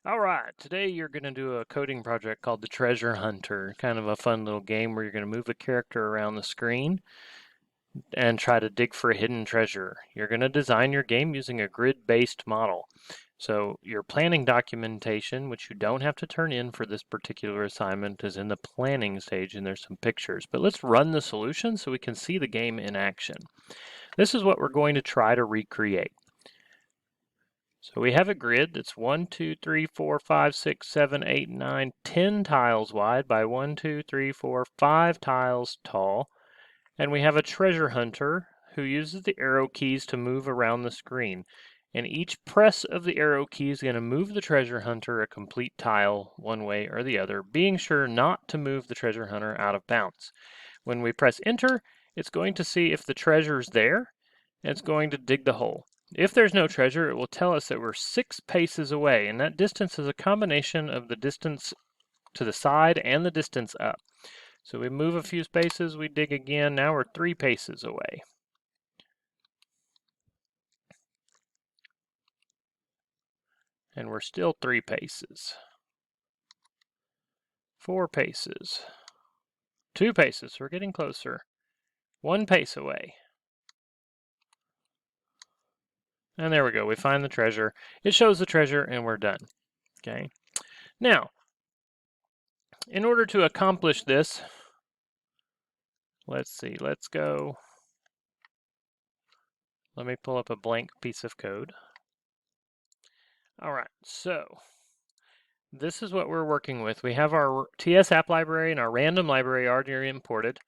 All right, today you're going to do a coding project called the Treasure Hunter, kind of a fun little game where you're going to move a character around the screen and try to dig for a hidden treasure. You're going to design your game using a grid-based model. So your planning documentation, which you don't have to turn in for this particular assignment, is in the planning stage and there's some pictures. But let's run the solution so we can see the game in action. This is what we're going to try to recreate. So we have a grid that's 1, 2, 3, 4, 5, 6, 7, 8, 9, 10 tiles wide by 1, 2, 3, 4, 5 tiles tall. And we have a treasure hunter who uses the arrow keys to move around the screen. And each press of the arrow key is going to move the treasure hunter a complete tile one way or the other, being sure not to move the treasure hunter out of bounds. When we press enter, it's going to see if the treasure is there, and it's going to dig the hole. If there's no treasure, it will tell us that we're 6 paces away, and that distance is a combination of the distance to the side and the distance up. So we move a few spaces, we dig again, now we're 3 paces away. And we're still 3 paces. 4 paces. 2 paces, we're getting closer. 1 pace away. And there we go, we find the treasure. It shows the treasure and we're done. Okay. Now, in order to accomplish this, let's see, let's go. Let me pull up a blank piece of code. All right, so this is what we're working with. We have our TS app library and our random library already imported.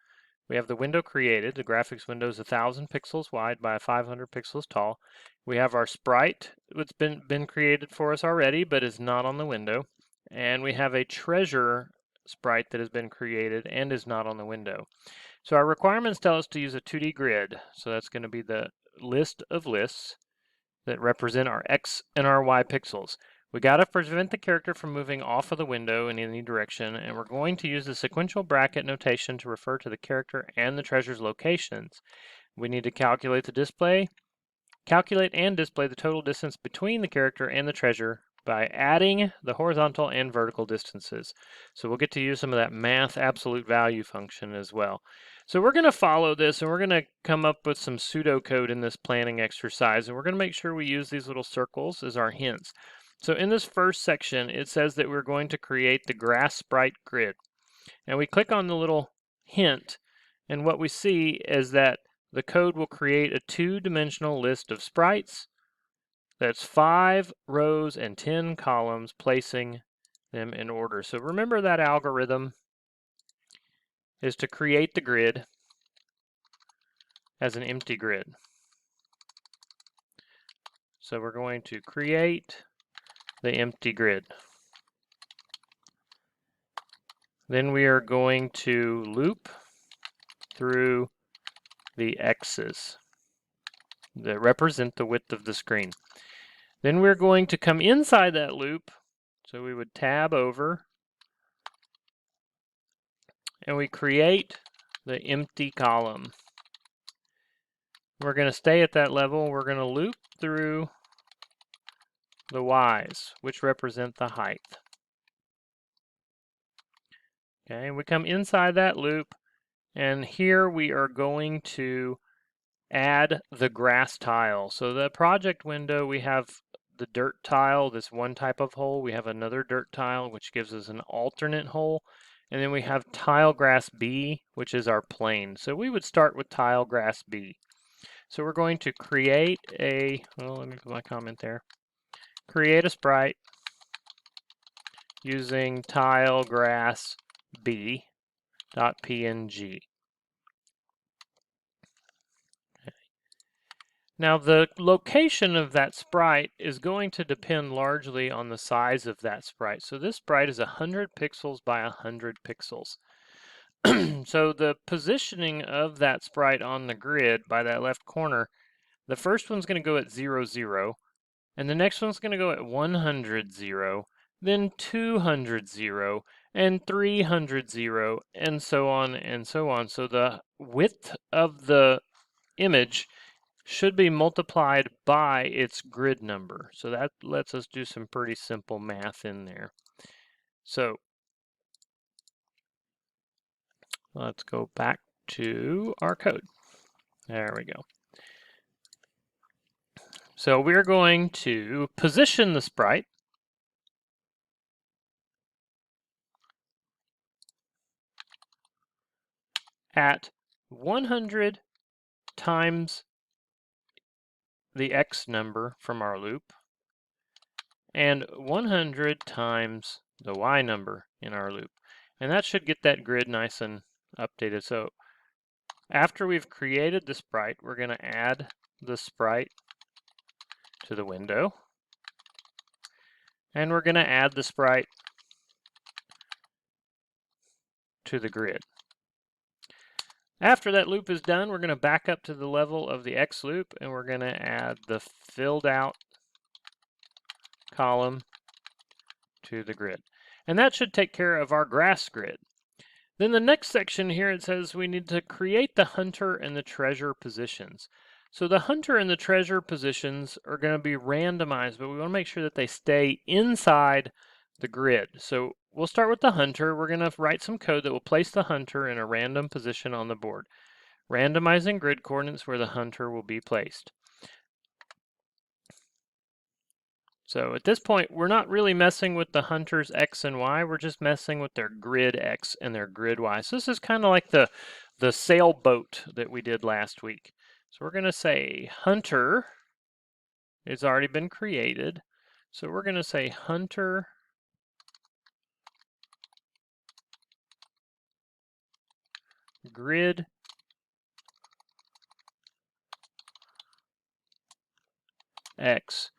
We have the window created. The graphics window is 1,000 pixels wide by 500 pixels tall. We have our sprite, it's been created for us already, but is not on the window. And we have a treasure sprite that has been created and is not on the window. So our requirements tell us to use a 2D grid. So that's going to be the list of lists that represent our X and our Y pixels. We got to prevent the character from moving off of the window in any direction, and we're going to use the sequential bracket notation to refer to the character and the treasure's locations. We need to calculate and display the total distance between the character and the treasure by adding the horizontal and vertical distances. So we'll get to use some of that math absolute value function as well. So we're going to follow this and we're going to come up with some pseudocode in this planning exercise, and we're going to make sure we use these little circles as our hints. So in this first section, it says that we're going to create the grass sprite grid. And we click on the little hint, and what we see is that the code will create a 2-dimensional list of sprites. That's 5 rows and 10 columns, placing them in order. So remember that algorithm is to create the grid as an empty grid. So we're going to create the empty grid. Then we are going to loop through the X's that represent the width of the screen. Then we're going to come inside that loop. So we would tab over and we create the empty column. We're going to stay at that level. We're going to loop through the Y's, which represent the height. Okay, we come inside that loop, and here we are going to add the grass tile. So the project window, we have the dirt tile, this one type of hole. We have another dirt tile, which gives us an alternate hole. And then we have tile grass B, which is our plane. So we would start with tile grass B. So we're going to create a, well, let me put my comment there. Create a sprite using tile grass B.png. Now the location of that sprite is going to depend largely on the size of that sprite. So this sprite is 100 pixels by 100 pixels. So the positioning of that sprite on the grid by that left corner, the first one's going to go at 0, 0, and the next one's going to go at 100, 0, then 200, 0, and 300, 0, and so on and so on. So the width of the image should be multiplied by its grid number. So that lets us do some pretty simple math in there. So let's go back to our code. There we go. So we're going to position the sprite at 100 times the x number from our loop and 100 times the y number in our loop. And that should get that grid nice and updated. So after we've created the sprite, we're going to add the sprite to the window. And we're going to add the sprite to the grid. After that loop is done, we're going to back up to the level of the X loop, and we're going to add the filled out column to the grid. And that should take care of our grass grid. Then the next section here, it says we need to create the hunter and the treasure positions. So the hunter and the treasure positions are going to be randomized, but we want to make sure that they stay inside the grid. So we'll start with the hunter. We're going to write some code that will place the hunter in a random position on the board, randomizing grid coordinates where the hunter will be placed. So at this point, we're not really messing with the hunter's X and Y, we're just messing with their grid X and their grid Y. So this is kind of like the sailboat that we did last week. So we're going to say hunter has already been created. So we're going to say hunter grid X.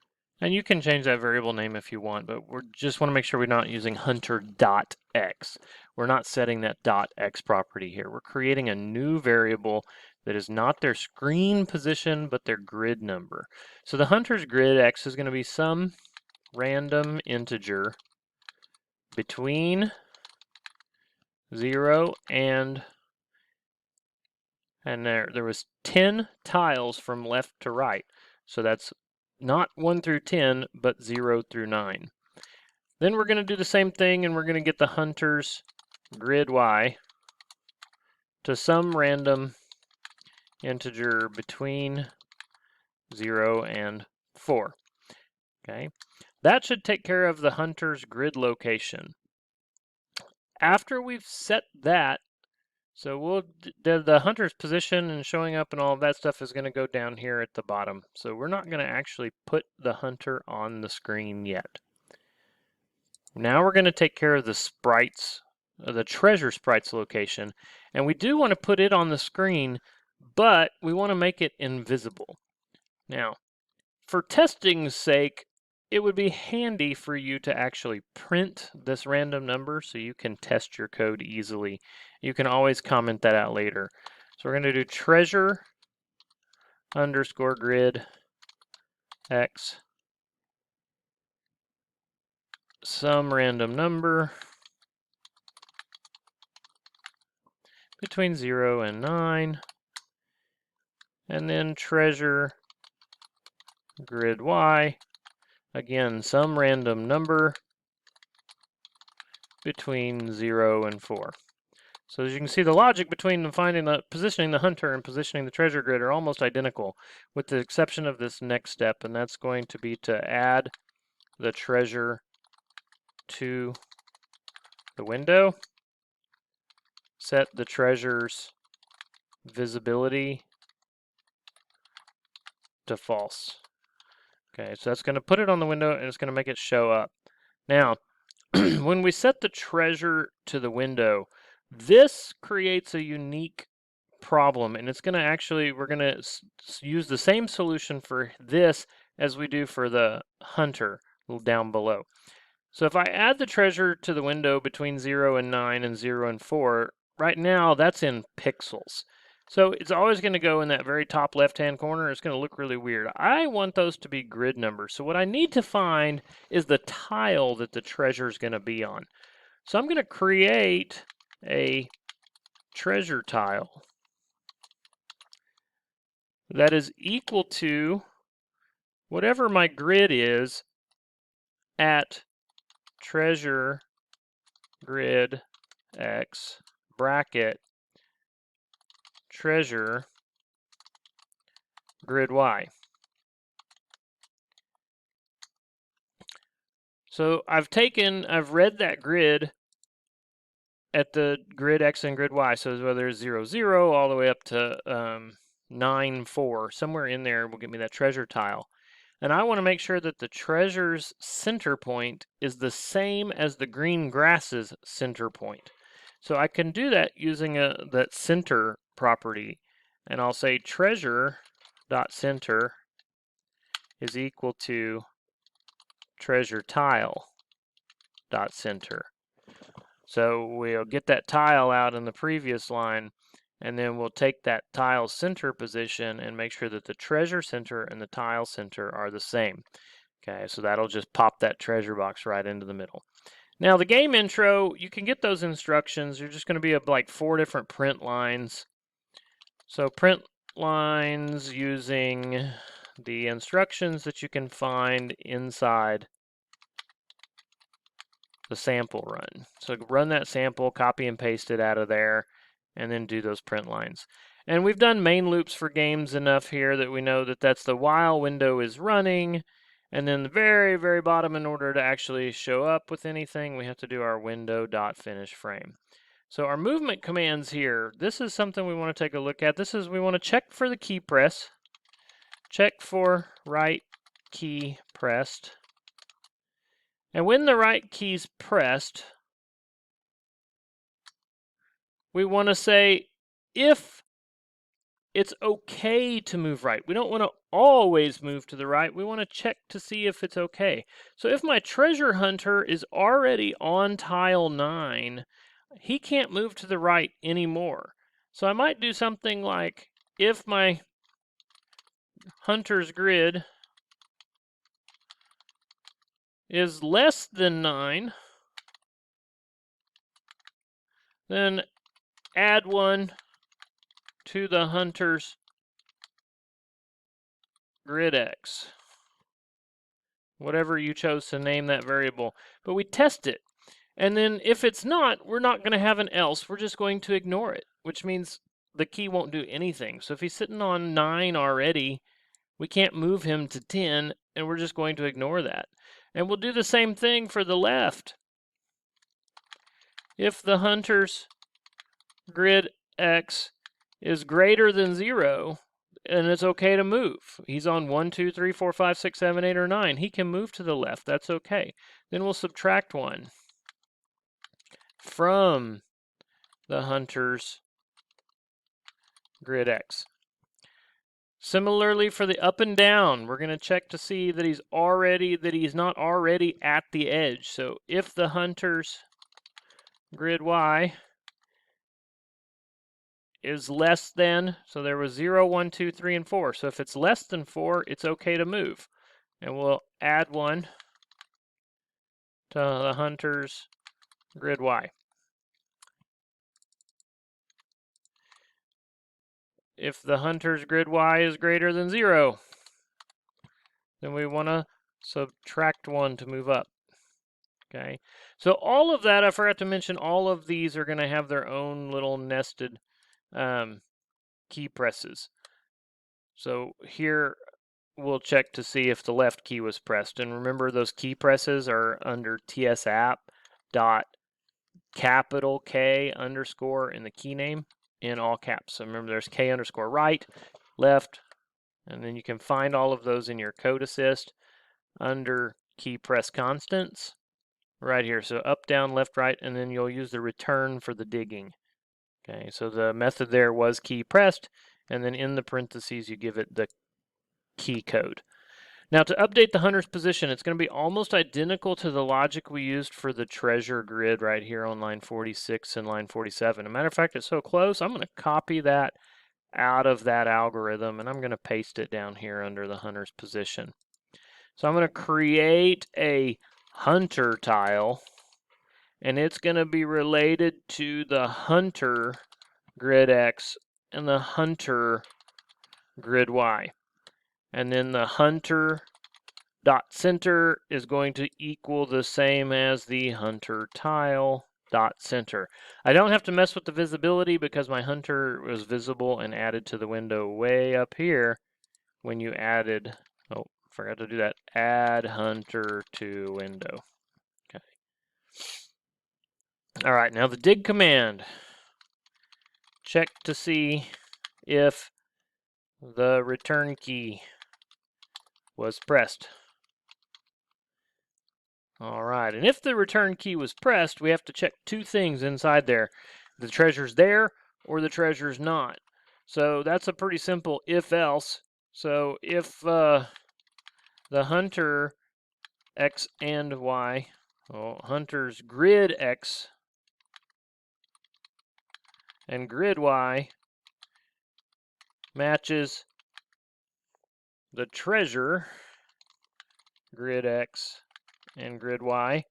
And you can change that variable name if you want, but we just want to make sure we're not using hunter.x. We're not setting that .x property here. We're creating a new variable that is not their screen position, but their grid number. So the hunter's grid x is going to be some random integer between 0 and there was 10 tiles from left to right. So that's not 1 through 10, but 0 through 9. Then we're going to do the same thing, and we're going to get the hunter's grid y to some random integer between 0 and 4. Okay, that should take care of the hunter's grid location. After we've set that, so the hunter's position and showing up and all of that stuff is going to go down here at the bottom. So we're not going to actually put the hunter on the screen yet. Now we're going to take care of the sprites, the treasure sprites location. And we do want to put it on the screen, but we want to make it invisible. Now, for testing's sake, it would be handy for you to actually print this random number so you can test your code easily. You can always comment that out later. So we're going to do treasure underscore grid x some random number between 0 and 9, and then treasure grid y, again, some random number between 0 and 4. So as you can see, the logic between positioning the hunter and positioning the treasure grid are almost identical, with the exception of this next step, and that's going to be to add the treasure to the window, set the treasure's visibility to false. Okay, so that's going to put it on the window and it's going to make it show up. Now, when we set the treasure to the window, this creates a unique problem, and it's going to actually, we're going to use the same solution for this as we do for the hunter down below. So if I add the treasure to the window between 0 and 9 and 0 and 4, right now that's in pixels. So it's always going to go in that very top left-hand corner. It's going to look really weird. I want those to be grid numbers. So what I need to find is the tile that the treasure is going to be on. So I'm going to create a treasure tile that is equal to whatever my grid is at treasure grid x bracket treasure grid y. So I've read that grid at the grid x and grid y. So whether it's 0, 0 all the way up to 9, 4, somewhere in there will give me that treasure tile. And I want to make sure that the treasure's center point is the same as the green grass's center point. So I can do that using that center property. And I'll say treasure.center is equal to treasure tile.center. So we'll get that tile out in the previous line, and then we'll take that tile center position and make sure that the treasure center and the tile center are the same. Okay, so that'll just pop that treasure box right into the middle. Now the game intro, you can get those instructions. You're just going to be like 4 different print lines. So print lines using the instructions that you can find inside the sample run. So run that sample, copy and paste it out of there, and then do those print lines. And we've done main loops for games enough here that we know that that's the while window is running, and then the very, very bottom, in order to actually show up with anything, we have to do our window.finish frame. So our movement commands here, this is something we want to take a look at. This is, we want to check for the key press, check for right key pressed. And when the right key's pressed, we want to say if it's okay to move right. We don't want to always move to the right. We want to check to see if it's okay. So if my treasure hunter is already on tile 9, he can't move to the right anymore. So I might do something like, if my hunter's grid is less than 9, then add 1 to the hunter's grid X. Whatever you chose to name that variable. But we test it. And then if it's not, we're not going to have an else. We're just going to ignore it, which means the key won't do anything. So if he's sitting on 9 already, we can't move him to 10, and we're just going to ignore that. And we'll do the same thing for the left. If the hunter's grid X is greater than 0, and it's okay to move. He's on 1, 2, 3, 4, 5, 6, 7, 8, or 9. He can move to the left. That's okay. Then we'll subtract 1 from the hunter's grid X. Similarly for the up and down, we're going to check to see that he's not already at the edge. So if the hunter's grid Y is less than, so there was 0, 1, 2, 3, and 4. So if it's less than 4, it's okay to move. And we'll add 1 to the hunter's grid Y. If the hunter's grid Y is greater than 0, then we want to subtract 1 to move up. Okay, so all of that, I forgot to mention, all of these are going to have their own little nested key presses. So here we'll check to see if the left key was pressed. And remember, those key presses are under tsapp.K underscore in the key name in all caps. So remember, there's K underscore right, left, and then you can find all of those in your code assist under key press constants right here. So up, down, left, right, and then you'll use the return for the digging. Okay, so the method there was key pressed, and then in the parentheses you give it the key code. Now to update the hunter's position, it's going to be almost identical to the logic we used for the treasure grid right here on line 46 and line 47. As a matter of fact, it's so close, I'm going to copy that out of that algorithm, and I'm going to paste it down here under the hunter's position. So I'm going to create a hunter tile, and it's going to be related to the hunter grid X and the hunter grid Y. And then the hunter dot center is going to equal the same as the hunter tile dot center. I don't have to mess with the visibility because my hunter was visible and added to the window way up here when you added, oh, forgot to do that, add hunter to window. Okay. All right, now the dig command. Check to see if the return key was pressed. All right, and if the return key was pressed, we have to check two things inside there. The treasure's there or the treasure's not. So that's a pretty simple if-else. So if the hunter X and Y, well, hunter's grid X and grid Y matches the treasure grid X and grid Y,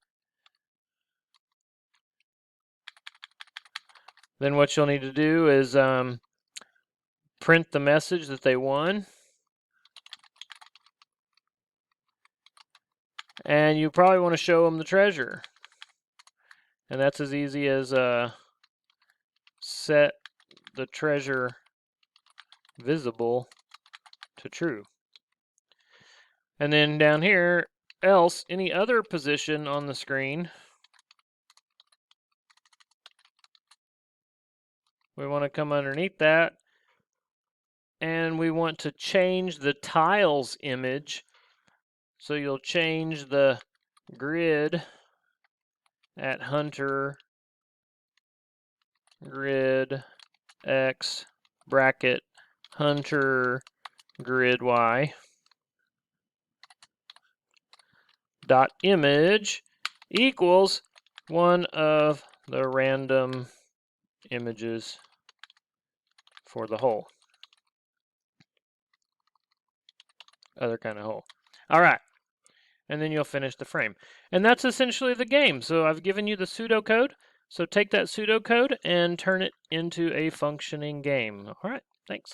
then what you'll need to do is print the message that they won. And you probably want to show them the treasure. And that's as easy as set the treasure visible to true. And then down here, else, any other position on the screen, we want to come underneath that, and we want to change the tiles image. So you'll change the grid at hunter grid X bracket hunter grid Y dot image equals one of the random images for the hole. Other kind of hole. All right. And then you'll finish the frame. And that's essentially the game. So I've given you the pseudocode. So take that pseudocode and turn it into a functioning game. All right. Thanks.